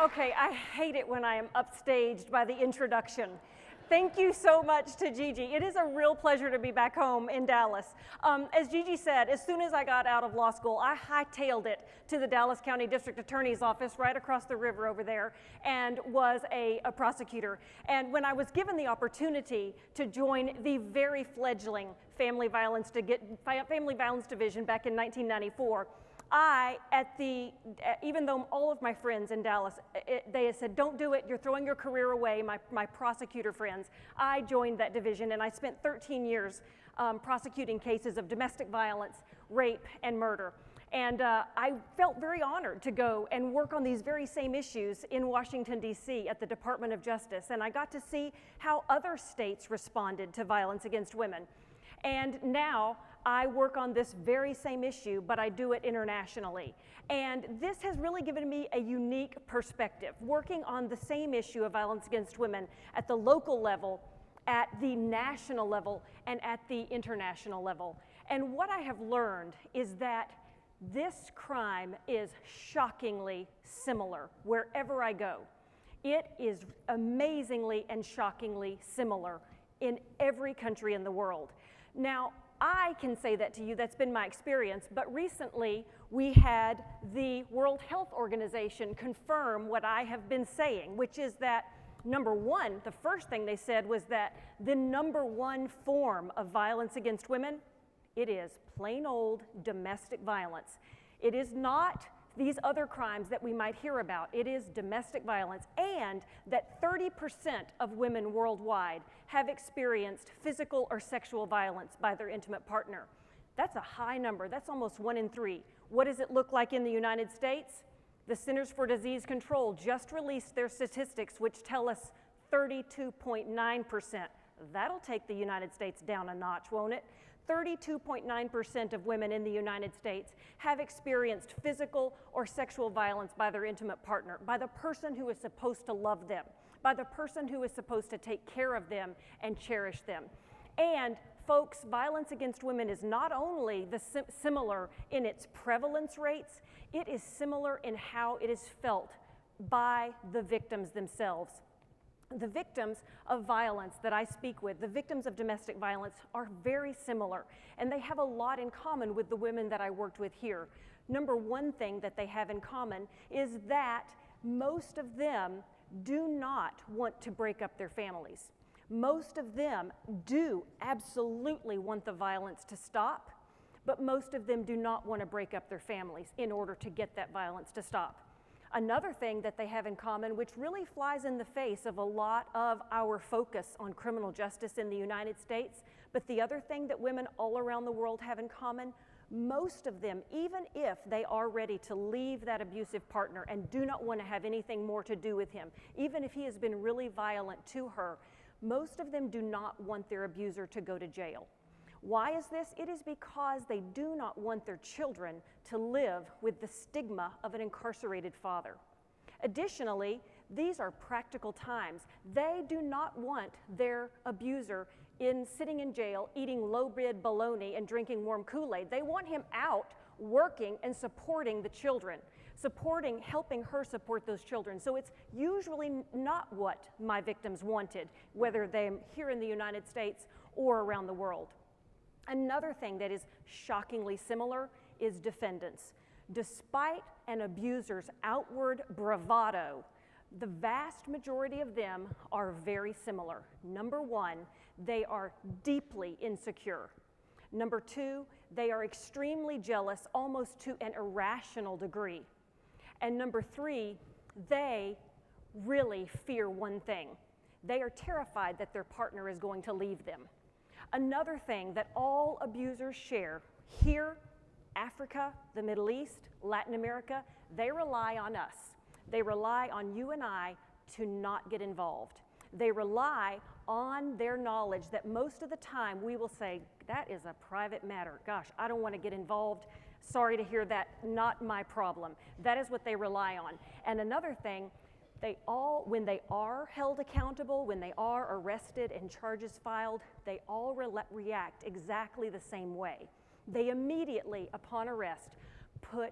Okay, I hate it when I am upstaged by the introduction. Thank you so much to Gigi. It is a real pleasure to be back home in Dallas. As Gigi said, as soon as I got out of law school, I hightailed it to the Dallas County District Attorney's office right across the river over there and was a prosecutor. And when I was given the opportunity to join the very fledgling Family Violence Division back in 1994, even though all of my friends in Dallas, they had said, don't do it, you're throwing your career away, my prosecutor friends, I joined that division and I spent 13 years prosecuting cases of domestic violence, rape, and murder. And I felt very honored to go and work on these very same issues in Washington, D.C. at the Department of Justice. And I got to see how other states responded to violence against women. And now I work on this very same issue, but I do it internationally. And this has really given me a unique perspective, working on the same issue of violence against women at the local level, at the national level, and at the international level. And what I have learned is that this crime is shockingly similar wherever I go. It is amazingly and shockingly similar in every country in the world. Now, I can say that to you, that's been my experience, but recently we had the World Health Organization confirm what I have been saying, which is that, number one, the first thing they said was that the number one form of violence against women, it is plain old domestic violence. It is not these other crimes that we might hear about. It is domestic violence, and that 30% of women worldwide have experienced physical or sexual violence by their intimate partner. That's a high number. That's almost 1 in 3. What does it look like in the United States? The Centers for Disease Control just released their statistics, which tell us 32.9%. That'll take the United States down a notch, won't it? 32.9% of women in the United States have experienced physical or sexual violence by their intimate partner, by the person who is supposed to love them, by the person who is supposed to take care of them and cherish them. And folks, violence against women is not only similar in its prevalence rates, it is similar in how it is felt by the victims themselves. The victims of violence that I speak with, the victims of domestic violence, are very similar, and they have a lot in common with the women that I worked with here. Number one thing that they have in common is that most of them do not want to break up their families. Most of them do absolutely want the violence to stop, but most of them do not want to break up their families in order to get that violence to stop. Another thing that they have in common, which really flies in the face of a lot of our focus on criminal justice in the United States, but the other thing that women all around the world have in common, most of them, even if they are ready to leave that abusive partner and do not want to have anything more to do with him, even if he has been really violent to her, most of them do not want their abuser to go to jail. Why is this? It is because they do not want their children to live with the stigma of an incarcerated father. Additionally, these are practical times. They do not want their abuser sitting in jail, eating low-bid bologna and drinking warm Kool-Aid. They want him out working and supporting the children, helping her support those children. So it's usually not what my victims wanted, whether they're here in the United States or around the world. Another thing that is shockingly similar is defendants. Despite an abuser's outward bravado, the vast majority of them are very similar. Number one, they are deeply insecure. Number two, they are extremely jealous, almost to an irrational degree. And number three, they really fear one thing. They are terrified that their partner is going to leave them. Another thing that all abusers share here, Africa, the Middle East, Latin America, they rely on us. They rely on you and I to not get involved. They rely on their knowledge that most of the time we will say, that is a private matter. Gosh, I don't want to get involved. Sorry to hear that, not my problem. That is what they rely on. And another thing, when they are held accountable, when they are arrested and charges filed, they all react exactly the same way. They immediately, upon arrest, put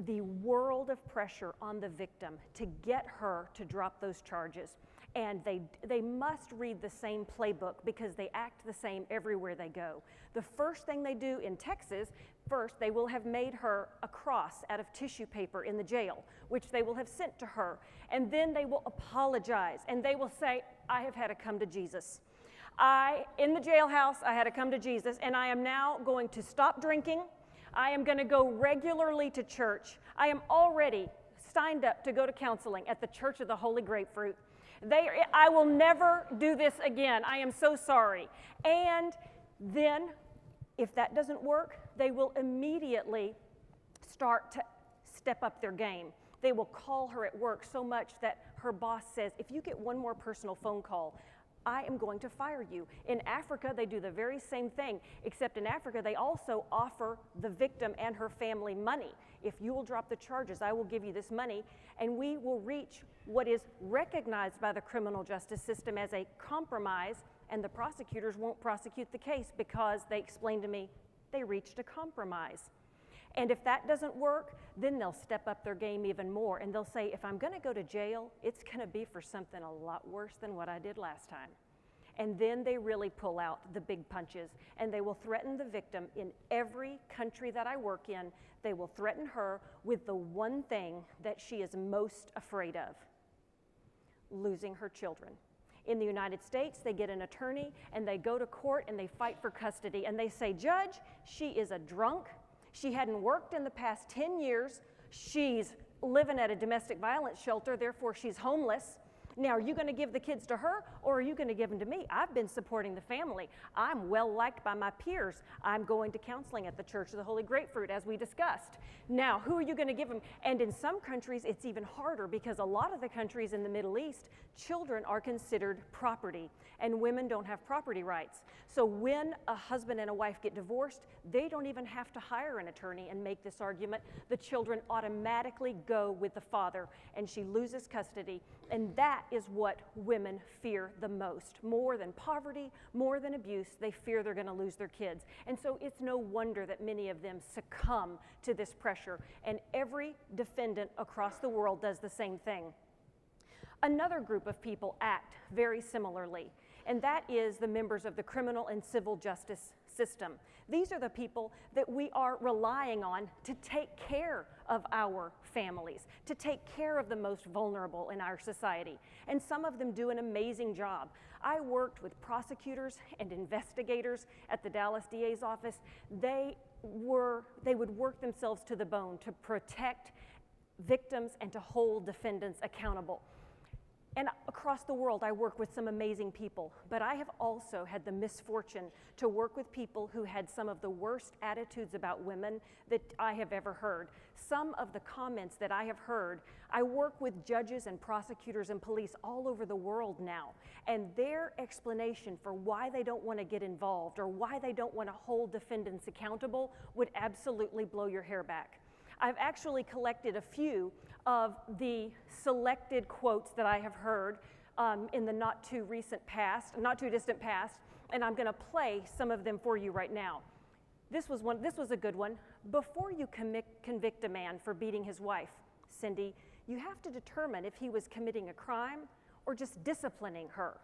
the world of pressure on the victim to get her to drop those charges. And they must read the same playbook because they act the same everywhere they go. The first thing they do in Texas, first they will have made her a cross out of tissue paper in the jail, which they will have sent to her. And then they will apologize and they will say, I have had to come to Jesus. In the jailhouse, I had to come to Jesus, and I am now going to stop drinking. I am going to go regularly to church. I am already signed up to go to counseling at the Church of the Holy Grapefruit. I will never do this again. I am so sorry. And then, if that doesn't work, they will immediately start to step up their game. They will call her at work so much that her boss says, if you get one more personal phone call, I am going to fire you. In Africa, they do the very same thing, except in Africa, they also offer the victim and her family money. If you will drop the charges, I will give you this money, and we will reach what is recognized by the criminal justice system as a compromise, and the prosecutors won't prosecute the case because they explained to me they reached a compromise. And if that doesn't work, then they'll step up their game even more, and they'll say, if I'm going to go to jail, it's going to be for something a lot worse than what I did last time. And then they really pull out the big punches, and they will threaten the victim in every country that I work in. They will threaten her with the one thing that she is most afraid of: losing her children. In the United States, they get an attorney, and they go to court, and they fight for custody, and they say, Judge, she is a drunk. She hadn't worked in the past 10 years. She's living at a domestic violence shelter, therefore she's homeless. Now, are you going to give the kids to her, or are you going to give them to me? I've been supporting the family. I'm well liked by my peers. I'm going to counseling at the Church of the Holy Grapefruit, as we discussed. Now, who are you going to give them? And in some countries, it's even harder, because a lot of the countries in the Middle East, children are considered property, and women don't have property rights. So when a husband and a wife get divorced, they don't even have to hire an attorney and make this argument. The children automatically go with the father, and she loses custody. And that is what women fear the most. More than poverty, more than abuse, they fear they're going to lose their kids. And so it's no wonder that many of them succumb to this pressure. And every defendant across the world does the same thing. Another group of people act very similarly, and that is the members of the criminal and civil justice system. These are the people that we are relying on to take care of our families, to take care of the most vulnerable in our society. And some of them do an amazing job. I worked with prosecutors and investigators at the Dallas DA's office. They would work themselves to the bone to protect victims and to hold defendants accountable. And across the world, I work with some amazing people, but I have also had the misfortune to work with people who had some of the worst attitudes about women that I have ever heard. Some of the comments that I have heard, I work with judges and prosecutors and police all over the world now, and their explanation for why they don't want to get involved or why they don't want to hold defendants accountable would absolutely blow your hair back. I've actually collected a few of the selected quotes that I have heard in the not too distant past, and I'm going to play some of them for you right now. This was a good one. Before you convict a man for beating his wife, Cindy, you have to determine if he was committing a crime or just disciplining her.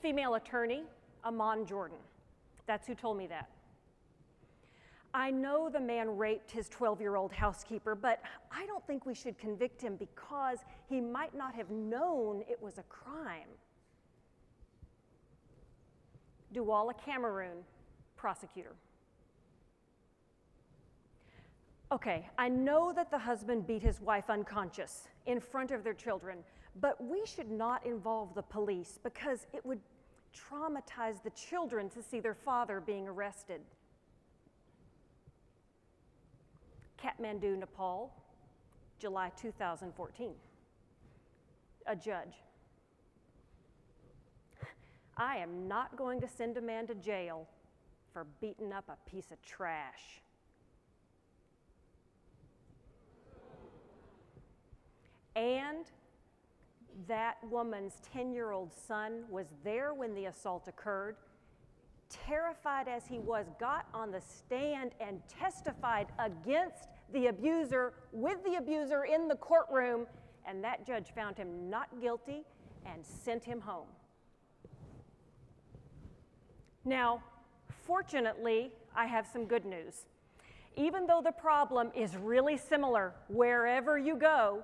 Female attorney, Amon Jordan. That's who told me that. I know the man raped his 12-year-old housekeeper, but I don't think we should convict him because he might not have known it was a crime. Douala Cameroon, prosecutor. Okay, I know that the husband beat his wife unconscious in front of their children, but we should not involve the police because it would traumatize the children to see their father being arrested. Kathmandu, Nepal, July 2014. A judge. I am not going to send a man to jail for beating up a piece of trash. And that woman's 10-year-old son was there when the assault occurred. terrified as he was, got on the stand and testified against the abuser, with the abuser in the courtroom, and that judge found him not guilty and sent him home. Now, fortunately, I have some good news. Even though the problem is really similar wherever you go,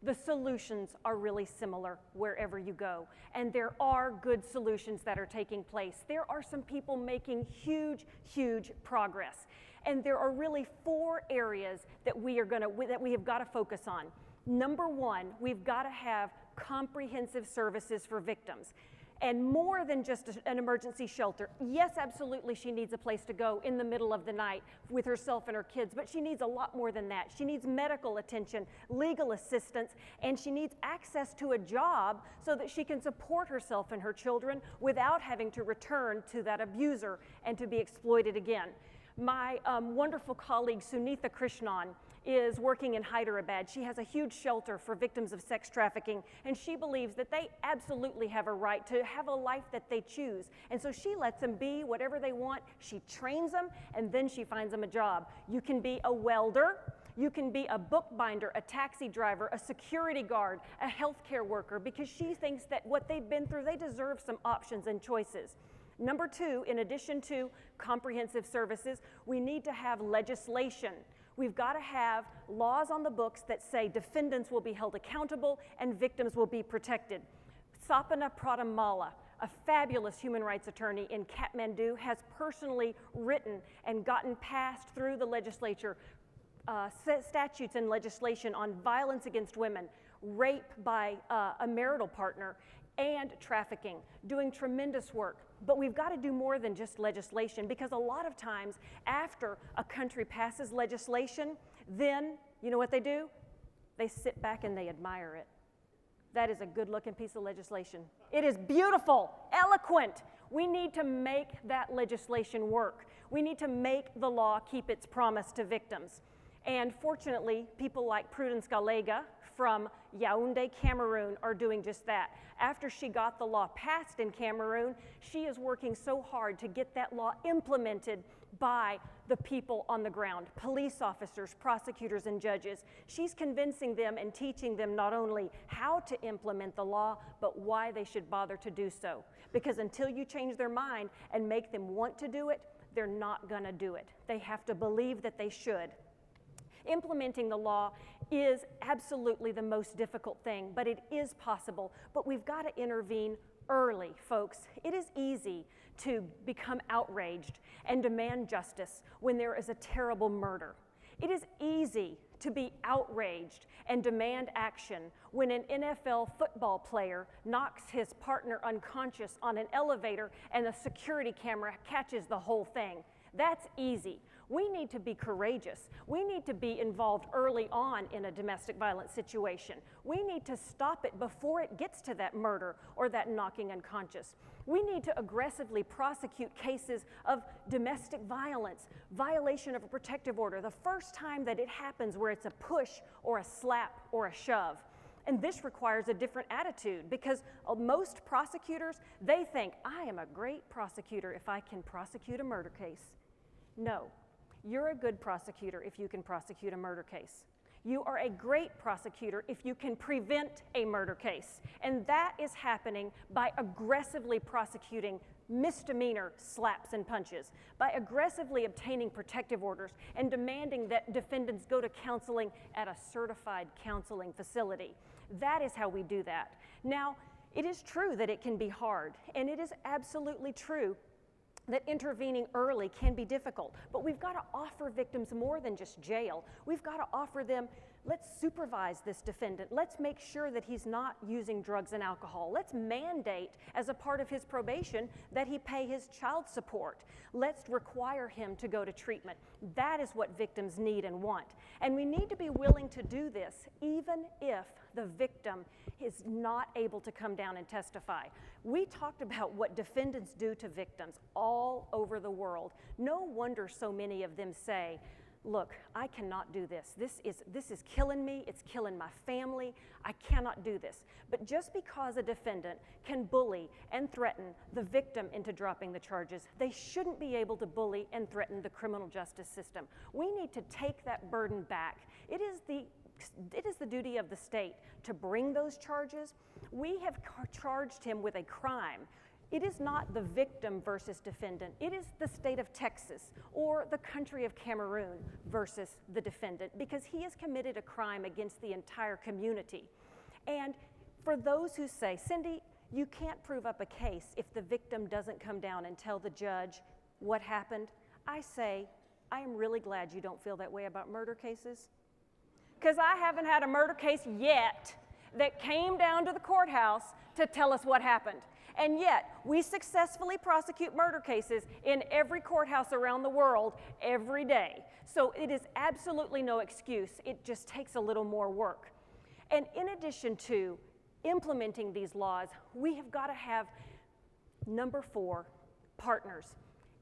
the solutions are really similar wherever you go. And there are good solutions that are taking place. There are some people making huge, huge progress. And there are really 4 areas that we have got to focus on. Number 1, we've got to have comprehensive services for victims. And more than just an emergency shelter. Yes, absolutely, she needs a place to go in the middle of the night with herself and her kids, but she needs a lot more than that. She needs medical attention, legal assistance, and she needs access to a job so that she can support herself and her children without having to return to that abuser and to be exploited again. My wonderful colleague, Sunitha Krishnan, is working in Hyderabad. She has a huge shelter for victims of sex trafficking, and she believes that they absolutely have a right to have a life that they choose. And so she lets them be whatever they want. She trains them, and then she finds them a job. You can be a welder, you can be a bookbinder, a taxi driver, a security guard, a healthcare worker, because she thinks that what they've been through, they deserve some options and choices. Number 2, in addition to comprehensive services, we need to have legislation. We've got to have laws on the books that say defendants will be held accountable and victims will be protected. Sapana Pradamala, a fabulous human rights attorney in Kathmandu, has personally written and gotten passed through the legislature statutes and legislation on violence against women, rape by a marital partner, and trafficking, doing tremendous work. But we've got to do more than just legislation, because a lot of times after a country passes legislation, then, you know what they do? They sit back and they admire it. That is a good-looking piece of legislation. It is beautiful, eloquent. We need to make that legislation work. We need to make the law keep its promise to victims. And fortunately, people like Prudence Galega from Yaoundé, Cameroon, are doing just that. After she got the law passed in Cameroon, she is working so hard to get that law implemented by the people on the ground, police officers, prosecutors, and judges. She's convincing them and teaching them not only how to implement the law, but why they should bother to do so. Because until you change their mind and make them want to do it, they're not gonna do it. They have to believe that they should. Implementing the law is absolutely the most difficult thing, but it is possible. But we've got to intervene early, folks. It is easy to become outraged and demand justice when there is a terrible murder. It is easy to be outraged and demand action when an NFL football player knocks his partner unconscious on an elevator and a security camera catches the whole thing. That's easy. We need to be courageous. We need to be involved early on in a domestic violence situation. We need to stop it before it gets to that murder or that knocking unconscious. We need to aggressively prosecute cases of domestic violence, violation of a protective order, the first time that it happens where it's a push or a slap or a shove. And this requires a different attitude, because most prosecutors, they think, I am a great prosecutor if I can prosecute a murder case. No. You're a good prosecutor if you can prosecute a murder case. You are a great prosecutor if you can prevent a murder case. And that is happening by aggressively prosecuting misdemeanor slaps and punches, by aggressively obtaining protective orders and demanding that defendants go to counseling at a certified counseling facility. That is how we do that. Now, it is true that it can be hard, and it is absolutely true that intervening early can be difficult, but we've got to offer victims more than just jail. We've got to offer them, let's supervise this defendant. Let's make sure that he's not using drugs and alcohol. Let's mandate as a part of his probation that he pay his child support. Let's require him to go to treatment. That is what victims need and want. And we need to be willing to do this even if the victim is not able to come down and testify. We talked about what defendants do to victims all over the world. No wonder so many of them say, look, I cannot do this. This is killing me. It's killing my family. I cannot do this. But just because a defendant can bully and threaten the victim into dropping the charges, they shouldn't be able to bully and threaten the criminal justice system. We need to take that burden back. It is the duty of the state to bring those charges. We have charged him with a crime. It is not the victim versus defendant. It is the state of Texas or the country of Cameroon versus the defendant, because he has committed a crime against the entire community. And for those who say, Cindy, you can't prove up a case if the victim doesn't come down and tell the judge what happened, I say, I am really glad you don't feel that way about murder cases, because I haven't had a murder case yet that came down to the courthouse to tell us what happened. And yet, we successfully prosecute murder cases in every courthouse around the world every day. So it is absolutely no excuse. It just takes a little more work. And in addition to implementing these laws, we have got to have, number 4, partners,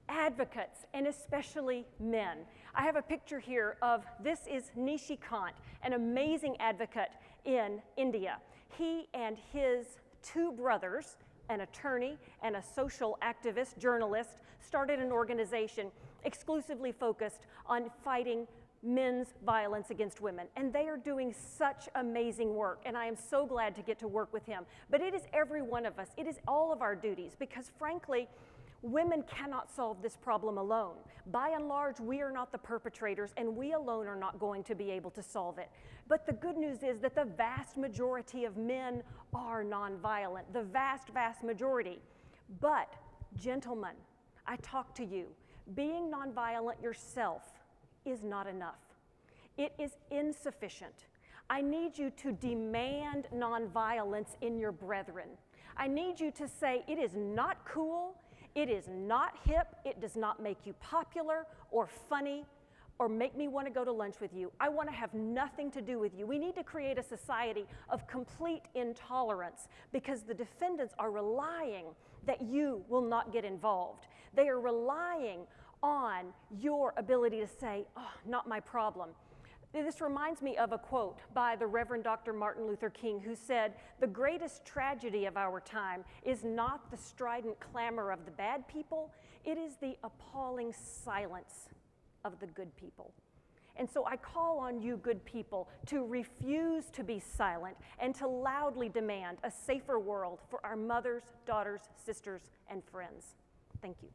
advocates, and especially men. I have a picture here of, this is Nishi Kant, an amazing advocate in India. He and his 2 brothers, an attorney and a social activist, journalist, started an organization exclusively focused on fighting men's violence against women. And they are doing such amazing work, and I am so glad to get to work with him. But it is every one of us. It is all of our duties, because frankly, women cannot solve this problem alone. By and large, we are not the perpetrators, and we alone are not going to be able to solve it. But the good news is that the vast majority of men are nonviolent, the vast, vast majority. But, gentlemen, I talk to you, being nonviolent yourself is not enough. It is insufficient. I need you to demand nonviolence in your brethren. I need you to say, it is not cool, it is not hip, it does not make you popular or funny or make me want to go to lunch with you. I want to have nothing to do with you. We need to create a society of complete intolerance, because the defendants are relying that you will not get involved. They are relying on your ability to say, oh, not my problem. This reminds me of a quote by the Reverend Dr. Martin Luther King, who said, the greatest tragedy of our time is not the strident clamor of the bad people, it is the appalling silence of the good people. And so I call on you, good people, to refuse to be silent and to loudly demand a safer world for our mothers, daughters, sisters, and friends. Thank you.